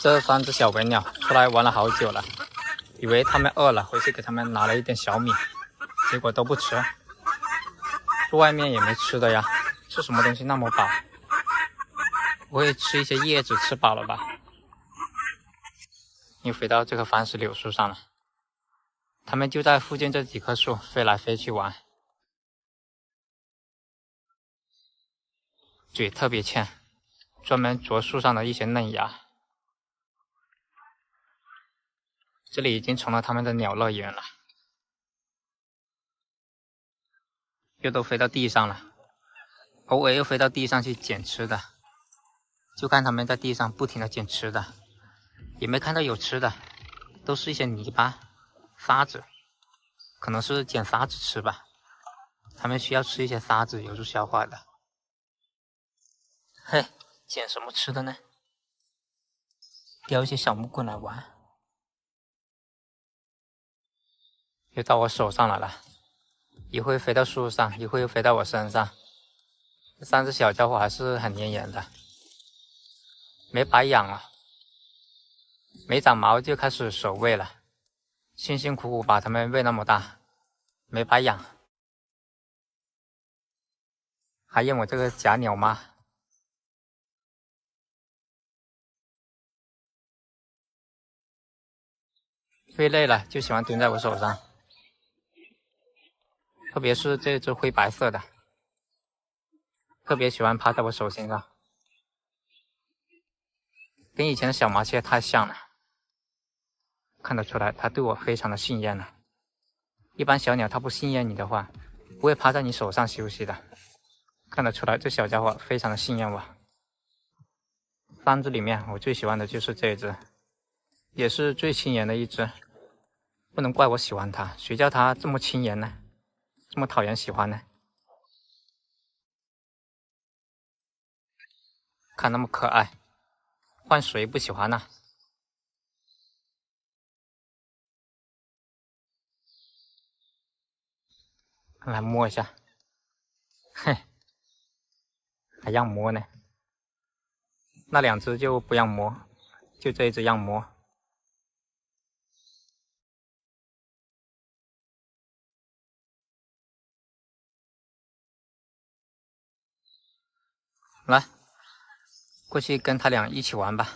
这3只小文鸟出来玩了好久了，以为它们饿了，回去给它们拿了一点小米，结果都不吃。住外面也没吃的呀，吃什么东西那么饱？不会吃一些叶子吃饱了吧？又飞到这棵番石榴树上了，它们就在附近这几棵树飞来飞去玩，嘴特别欠，专门啄树上的一些嫩芽。这里已经成了他们的鸟乐园了，又都飞到地上了，偶尔又飞到地上去捡吃的，就看他们在地上不停的捡吃的，也没看到有吃的，都是一些泥巴、沙子，可能是捡沙子吃吧，他们需要吃一些沙子有助消化的。嘿，捡什么吃的呢？叼一些小木棍来玩。又到我手上来了，一会飞到树上，一会又飞到我身上。这3只小家伙还是很粘人的，没白养啊，没长毛就开始守卫了，辛辛苦苦把它们喂那么大，没白养，还用我这个假鸟吗？飞累了就喜欢蹲在我手上，特别是这只灰白色的，特别喜欢趴在我手心上，跟以前的小麻雀太像了，看得出来它对我非常的信任了。一般小鸟它不信任你的话，不会趴在你手上休息的，看得出来这小家伙非常的信任我。3只里面我最喜欢的就是这一只，也是最亲人的一只，不能怪我喜欢它，谁叫它这么亲人呢？这么讨人喜欢呢？看那么可爱，换谁不喜欢呢？来摸一下，嘿，还让摸呢。那2只就不让摸，就这一只让摸。来，过去跟他俩一起玩吧。